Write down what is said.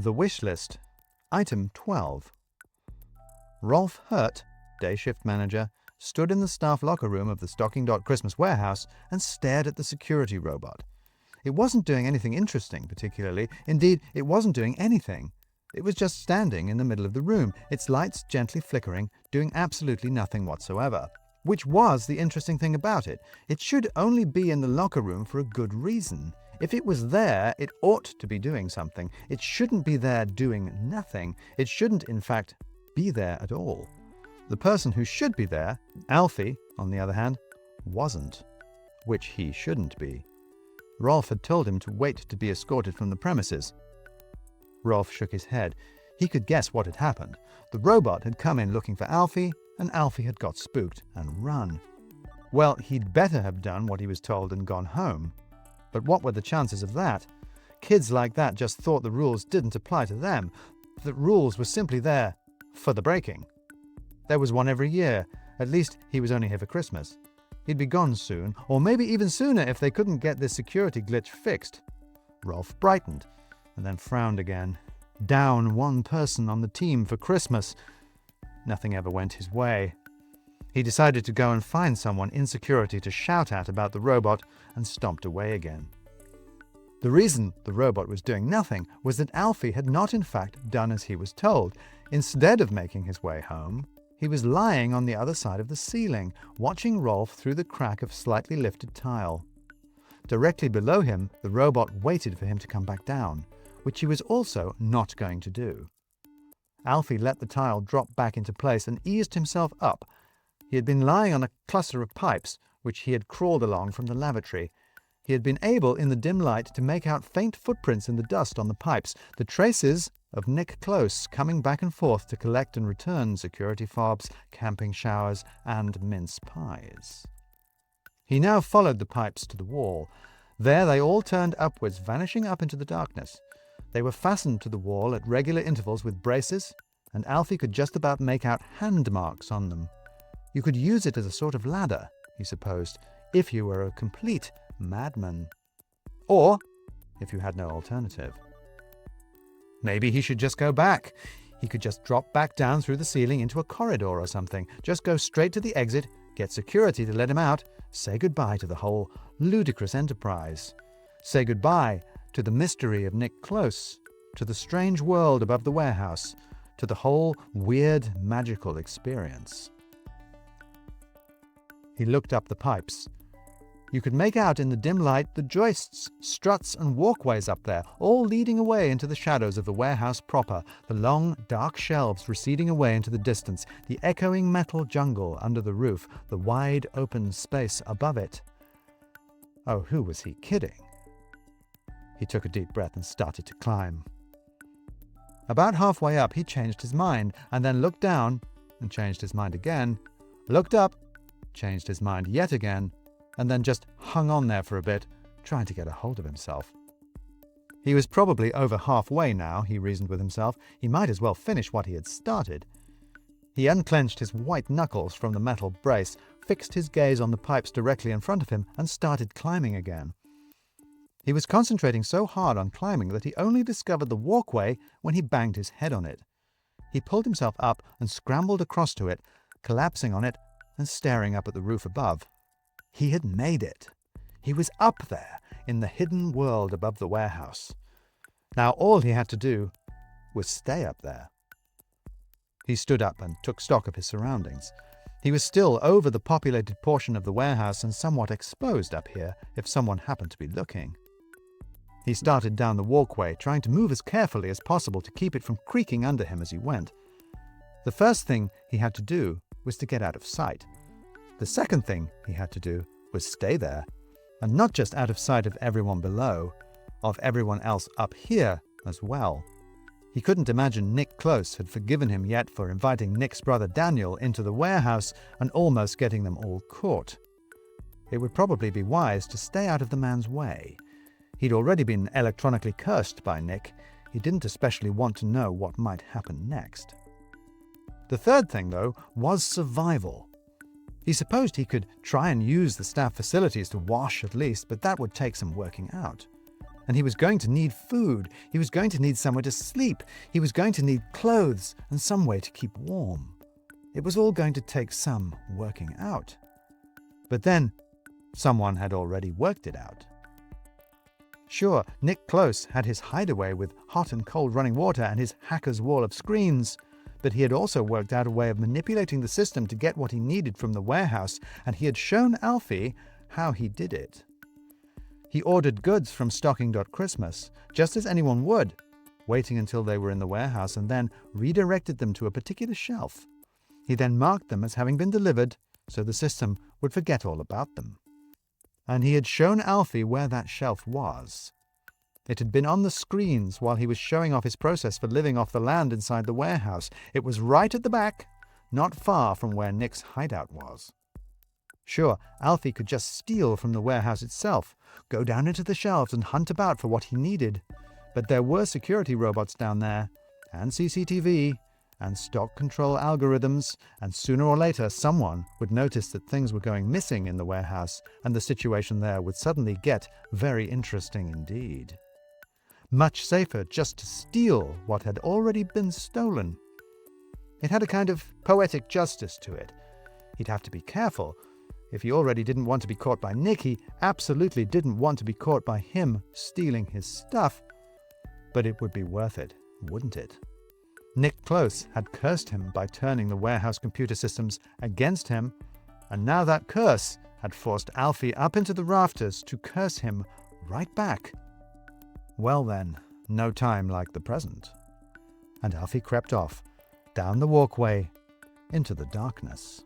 The wish list. Item 12. Rolf Hurt, day shift manager, stood in the staff locker room of the Stocking Dot Christmas warehouse and stared at the security robot. It wasn't doing anything interesting particularly. Indeed, it wasn't doing anything. It was just standing in the middle of the room, its lights gently flickering, doing absolutely nothing whatsoever. Which was the interesting thing about it. It should only be in the locker room for a good reason. If it was there, it ought to be doing something. It shouldn't be there doing nothing. It shouldn't, in fact, be there at all. The person who should be there, Alfie, on the other hand, wasn't. Which he shouldn't be. Rolf had told him to wait to be escorted from the premises. Rolf shook his head. He could guess what had happened. The robot had come in looking for Alfie, and Alfie had got spooked and run. Well, he'd better have done what he was told and gone home. But what were the chances of that? Kids like that just thought the rules didn't apply to them, that rules were simply there for the breaking. There was one every year. At least he was only here for Christmas. He'd be gone soon, or maybe even sooner if they couldn't get this security glitch fixed. Rolf brightened, and then frowned again. Down one person on the team for Christmas. Nothing ever went his way. He decided to go and find someone in security to shout at about the robot and stomped away again. The reason the robot was doing nothing was that Alfie had not in fact done as he was told. Instead of making his way home, he was lying on the other side of the ceiling, watching Rolf through the crack of slightly lifted tile. Directly below him, the robot waited for him to come back down, which he was also not going to do. Alfie let the tile drop back into place and eased himself up. He had been lying on a cluster of pipes, which he had crawled along from the lavatory. He had been able, in the dim light, to make out faint footprints in the dust on the pipes, the traces of Nick Close coming back and forth to collect and return security fobs, camping showers, and mince pies. He now followed the pipes to the wall. There they all turned upwards, vanishing up into the darkness. They were fastened to the wall at regular intervals with braces, and Alfie could just about make out hand marks on them. You could use it as a sort of ladder, he supposed, if you were a complete madman. Or if you had no alternative. Maybe he should just go back. He could just drop back down through the ceiling into a corridor or something. Just go straight to the exit, get security to let him out, say goodbye to the whole ludicrous enterprise. Say goodbye to the mystery of Nick Close, to the strange world above the warehouse, to the whole weird, magical experience. He looked up the pipes. You could make out in the dim light the joists, struts, and walkways up there, all leading away into the shadows of the warehouse proper, the long, dark shelves receding away into the distance, the echoing metal jungle under the roof, the wide, open space above it. Oh, who was he kidding? He took a deep breath and started to climb. About halfway up, he changed his mind, and then looked down and changed his mind again, looked up, changed his mind yet again, and then just hung on there for a bit, trying to get a hold of himself. He was probably over halfway now, he reasoned with himself. He might as well finish what he had started. He unclenched his white knuckles from the metal brace, fixed his gaze on the pipes directly in front of him, and started climbing again. He was concentrating so hard on climbing that he only discovered the walkway when he banged his head on it. He pulled himself up and scrambled across to it, collapsing on it and staring up at the roof above. He had made it. He was up there in the hidden world above the warehouse. Now all he had to do was stay up there. He stood up and took stock of his surroundings. He was still over the populated portion of the warehouse and somewhat exposed up here if someone happened to be looking. He started down the walkway, trying to move as carefully as possible to keep it from creaking under him as he went. The first thing he had to do was to get out of sight. The second thing he had to do was stay there, and not just out of sight of everyone below, of everyone else up here as well. He couldn't imagine Nick Close had forgiven him yet for inviting Nick's brother Daniel into the warehouse and almost getting them all caught. It would probably be wise to stay out of the man's way. He'd already been electronically cursed by Nick. He didn't especially want to know what might happen next. The third thing, though, was survival. He supposed he could try and use the staff facilities to wash at least, but that would take some working out. And he was going to need food. He was going to need somewhere to sleep. He was going to need clothes and some way to keep warm. It was all going to take some working out. But then, someone had already worked it out. Sure, Nick Close had his hideaway with hot and cold running water and his hacker's wall of screens, but he had also worked out a way of manipulating the system to get what he needed from the warehouse, and he had shown Alfie how he did it. He ordered goods from Stocking.Christmas, just as anyone would, waiting until they were in the warehouse and then redirected them to a particular shelf. He then marked them as having been delivered, so the system would forget all about them. And he had shown Alfie where that shelf was. It had been on the screens while he was showing off his process for living off the land inside the warehouse. It was right at the back, not far from where Nick's hideout was. Sure, Alfie could just steal from the warehouse itself, go down into the shelves and hunt about for what he needed. But there were security robots down there, and CCTV, and stock control algorithms, and sooner or later someone would notice that things were going missing in the warehouse, and the situation there would suddenly get very interesting indeed. Much safer just to steal what had already been stolen. It had a kind of poetic justice to it. He'd have to be careful. If he already didn't want to be caught by Nick, he absolutely didn't want to be caught by him stealing his stuff. But it would be worth it, wouldn't it? Nick Close had cursed him by turning the warehouse computer systems against him, and now that curse had forced Alfie up into the rafters to curse him right back. Well then, no time like the present. And Alfie crept off, down the walkway, into the darkness.